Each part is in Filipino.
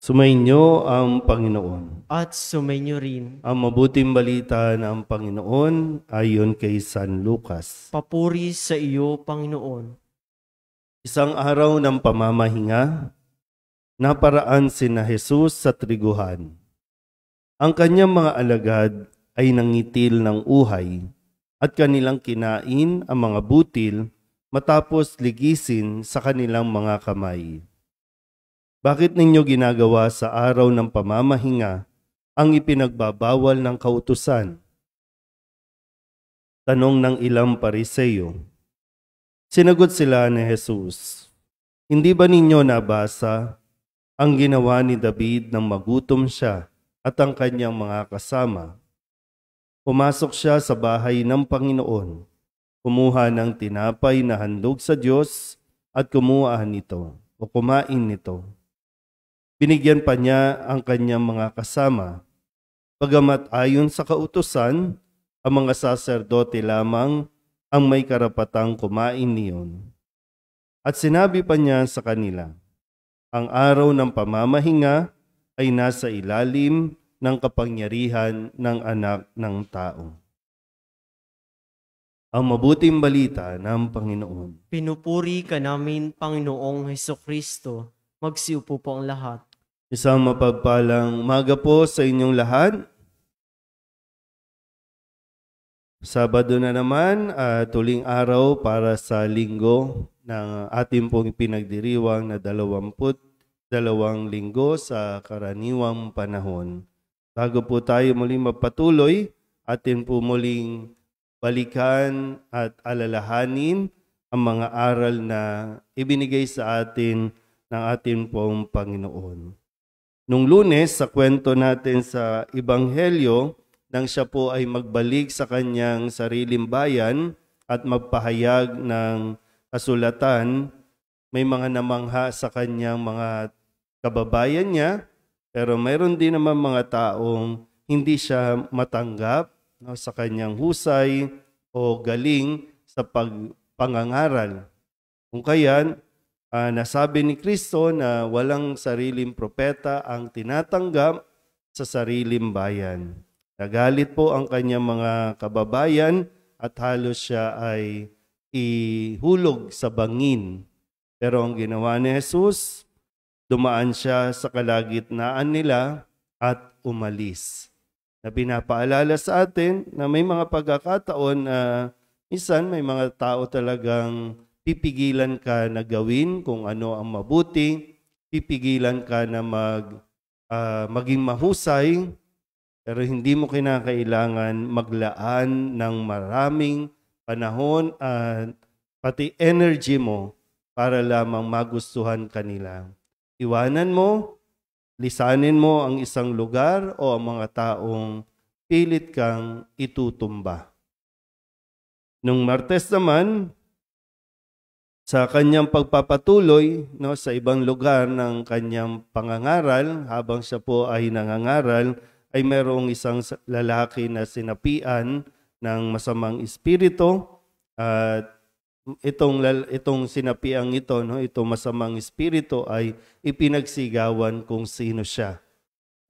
Sumainyo ang Panginoon. At sumainyo rin. Ang mabuting balita ng Panginoon ayon kay San Lucas. Papuri sa iyo, Panginoon. Isang araw ng pamamahinga, naparaan sina Jesus sa triguhan. Ang kanyang mga alagad ay nangitil ng uhay at kanilang kinain ang mga butil matapos ligisin sa kanilang mga kamay. Bakit ninyo ginagawa sa araw ng pamamahinga ang ipinagbabawal ng kautusan? Tanong ng ilang Pariseo. Sinagot sila ni Jesus, hindi ba ninyo nabasa ang ginawa ni David nang magutom siya at ang kanyang mga kasama? Pumasok siya sa bahay ng Panginoon, kumuha ng tinapay na handog sa Diyos at kumuha nito o kumain nito. Binigyan pa niya ang kanyang mga kasama. Bagamat ayon sa kautusan, ang mga saserdote lamang ang may karapatang kumain niyon. At sinabi pa niya sa kanila, ang araw ng pamamahinga ay nasa ilalim ng kapangyarihan ng Anak ng Tao. Ang mabuting balita ng Panginoon. Pinupuri ka namin, Panginoong Hesukristo. Magsiupo po ang lahat. Isang mapagpalang umaga po sa inyong lahat. Sabado na naman, tuling araw para sa linggo ng ating pong pinagdiriwang na 22 linggo sa karaniwang panahon. Bago po tayo muling magpatuloy, atin po muling balikan at alalahanin ang mga aral na ibinigay sa atin ng ating pong Panginoon. Nung Lunes, sa kwento natin sa Ebanghelyo, nang siya po ay magbalik sa kanyang sariling bayan at magpahayag ng kasulatan, may mga namangha sa kanyang mga kababayan niya, pero mayroon din naman mga taong hindi siya matanggap sa kanyang husay o galing sa pangangaral. Kung kaya, nasabi ni Kristo na walang sariling propeta ang tinatanggap sa sariling bayan. Nagalit po ang kanyang mga kababayan at halos siya ay ihulog sa bangin. Pero ang ginawa ni Jesus, dumaan siya sa kalagitnaan nila at umalis. Na pinapaalala sa atin na may mga pagkakataon na minsan may mga tao talagang pipigilan ka na gawin kung ano ang mabuti, pipigilan ka na maging mahusay, pero hindi mo kinakailangan maglaan ng maraming panahon at pati energy mo para lamang magustuhan kanila. Iwanan mo, lisanin mo ang isang lugar o ang mga taong pilit kang itutumba. Nung Martes naman, sa kanyang pagpapatuloy sa ibang lugar ng kanyang pangangaral, habang siya po ay nangangaral, ay mayroong isang lalaki na sinapian ng masamang espiritu. At itong sinapiang ito, itong masamang espiritu ay ipinagsigawan kung sino siya.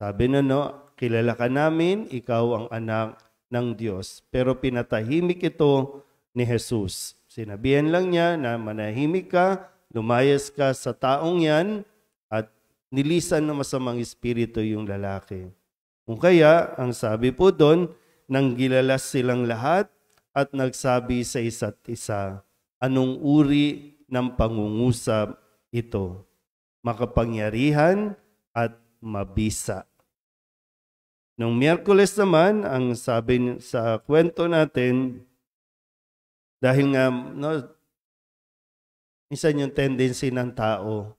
Sabi na, kilala ka namin, ikaw ang anak ng Diyos. Pero pinatahimik ito ni Jesus. Sinabihan lang niya na manahimik ka, lumayas ka sa taong yan, at nilisan ng masamang espiritu yung lalaki. Kung kaya, ang sabi po doon, nanggilalas silang lahat at nagsabi sa isa't isa, anong uri ng pangungusap ito? Makapangyarihan at mabisa. Nung Miyerkules naman, ang sabi sa kwento natin, dahil nga, minsan yung tendency ng tao,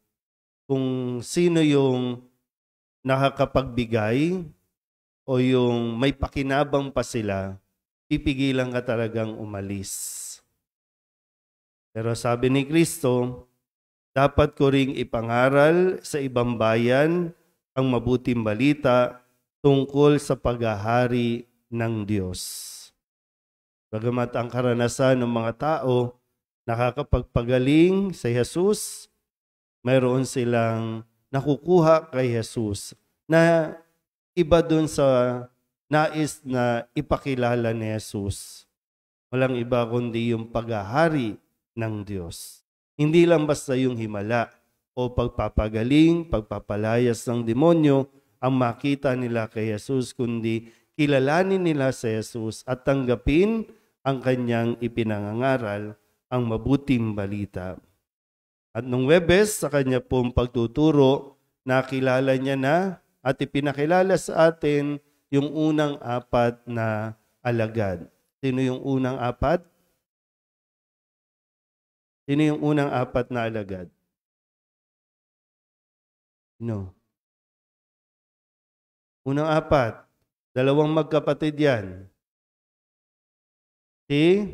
kung sino yung nakakapagbigay o yung may pakinabang pa sila, pipigilan ka talagang umalis. Pero sabi ni Kristo, dapat ko ring ipangaral sa ibang bayan ang mabuting balita tungkol sa paghahari ng Diyos. Bagamat ang karanasan ng mga tao nakakapagpagaling sa Jesus, mayroon silang nakukuha kay Jesus na iba dun sa nais na ipakilala ni Jesus. Walang iba kundi yung paghahari ng Diyos. Hindi lang basta yung himala o pagpapagaling, pagpapalayas ng demonyo ang makita nila kay Jesus, kundi kilalanin nila si Jesus at tanggapin ang kanyang ipinangangaral, ang mabuting balita. At nung Webes, sa kanya pong pagtuturo, nakilala niya na at ipinakilala sa atin yung unang apat na alagad. Sino yung unang apat? Sino yung unang apat na alagad? No. Unang apat. Dalawang magkapatid yan. Si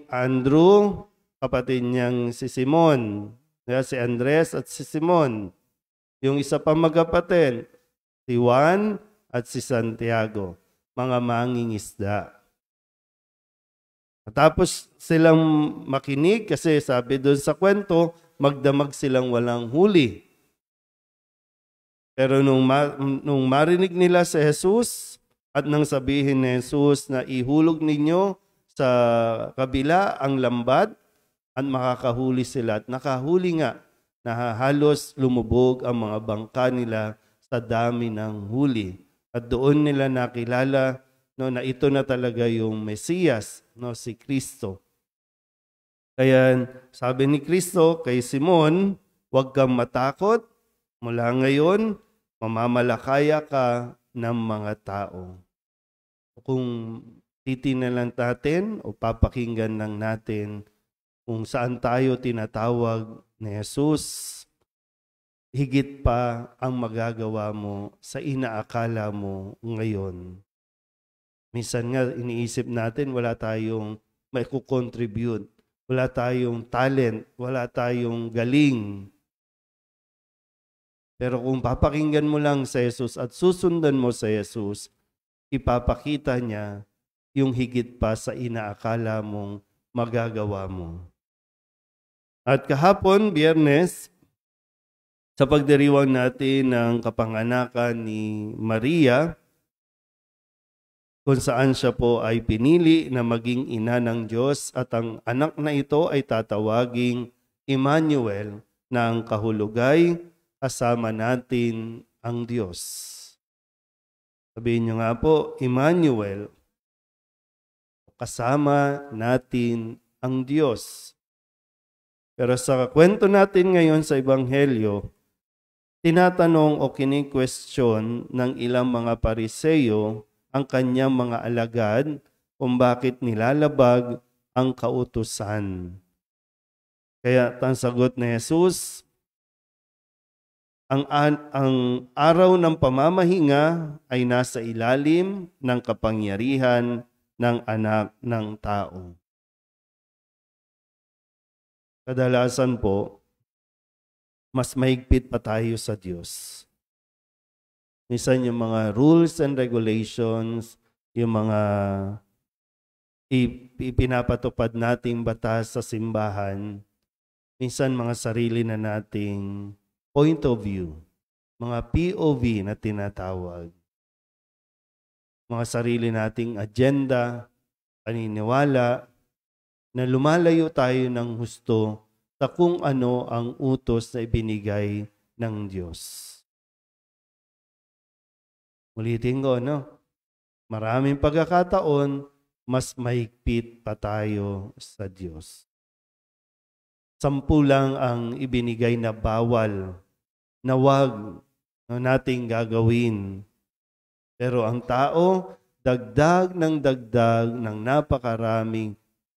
Andrew, kapatid niyang si Simon. Si Andres at si Simon. Yung isa pa magkapatid, si Juan at si Santiago. Mga mangingisda. Tapos silang makinig kasi sabi doon sa kwento, magdamag silang walang huli. Pero nung marinig nila si Jesus at nang sabihin ni Jesus na ihulog ninyo sa kabila ang lambat at makakahuli sila. At nakahuli nga na halos lumubog ang mga bangka nila sa dami ng huli. At doon nila nakilala na ito na talaga yung Mesiyas, si Kristo. Kaya sabi ni Kristo kay Simon, huwag kang matakot, mula ngayon, mamamalakaya ka ng mga tao. Kung titingnan natin o papakinggan lang natin kung saan tayo tinatawag ni Jesus, higit pa ang magagawa mo sa inaakala mo ngayon. Minsan nga iniisip natin wala tayong may kukontribute, wala tayong talent, wala tayong galing. Pero kung papakinggan mo lang sa Jesus at susundan mo sa Jesus, ipapakita niya yung higit pa sa inaakala mong magagawa mo. At kahapon, Biyernes, sa pagdiriwang natin ng kapanganakan ni Maria, kung saan siya po ay pinili na maging ina ng Diyos at ang anak na ito ay tatawaging Emmanuel, na ang kahulugay kasama natin ang Diyos. Sabihin niyo nga po, Emmanuel, kasama natin ang Diyos. Pero sa kwento natin ngayon sa Ebanghelyo, tinatanong o kini-question ng ilang mga Pariseyo ang kanyang mga alagad kung bakit nilalabag ang kautusan. Kaya ang sagot ni Jesus, ang araw ng pamamahinga ay nasa ilalim ng kapangyarihan ng anak ng tao. Kadalasan po, mas mahigpit pa tayo sa Diyos. Minsan yung mga rules and regulations, yung mga ipinapatupad nating batas sa simbahan, minsan mga sarili na nating point of view, mga POV na tinatawag, mga sarili nating agenda, paniniwala, na lumalayo tayo ng husto sa kung ano ang utos na ibinigay ng Diyos. Ulitin ko, maraming pagkakataon, mas mahigpit pa tayo sa Diyos. 10 lang ang ibinigay na bawal, na wag nating gagawin. Pero ang tao, dagdag ng napakaraming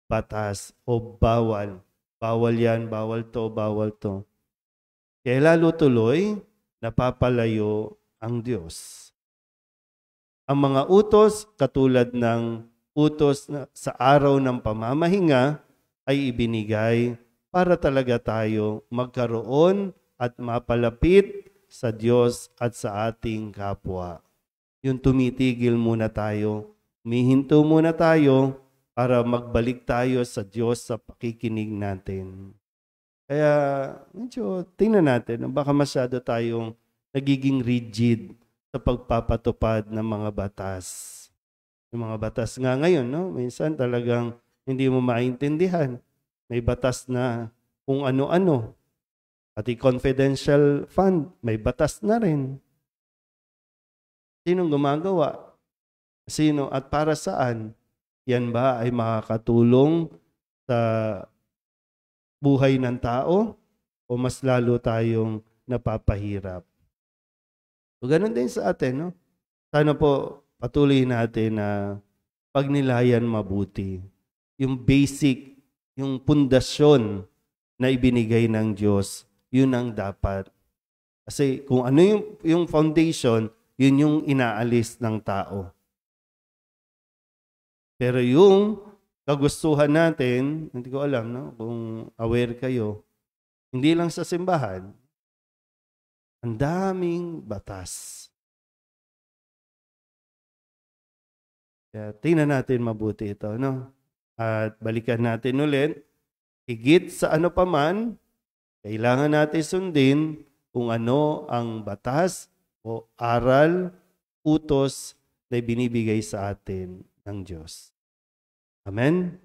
batas o bawal. Bawal yan, bawal to, bawal to. Kaya lalo tuloy, napapalayo ang Diyos. Ang mga utos, katulad ng utos sa araw ng pamamahinga, ay ibinigay para talaga tayo magkaroon at mapalapit sa Diyos at sa ating kapwa. Yung tumitigil muna tayo, humihinto muna tayo para magbalik tayo sa Diyos sa pakikinig natin. Kaya medyo tingnan natin, baka masyado tayong nagiging rigid sa pagpapatupad ng mga batas. Yung mga batas nga ngayon, no? Minsan talagang hindi mo maintindihan. May batas na kung ano-ano. Pati confidential fund, may batas na rin. Sinong gumagawa? Sino at para saan? Yan ba ay makakatulong sa buhay ng tao o mas lalo tayong napapahirap? So, ganun din sa atin, no? Sana po patuloy natin na pagnilayan mabuti. Yung basic, yung pundasyon na ibinigay ng Diyos, yun ang dapat. Kasi kung ano yung foundation, yun yung inaalis ng tao. Pero yung kagustuhan natin, hindi ko alam, no? Kung aware kayo, hindi lang sa simbahan, ang daming batas. Kaya tingnan natin mabuti ito, no? At balikan natin ulit, higit sa ano paman, kailangan natin sundin kung ano ang batas o aral, utos na binibigay sa atin ng Diyos. Amen?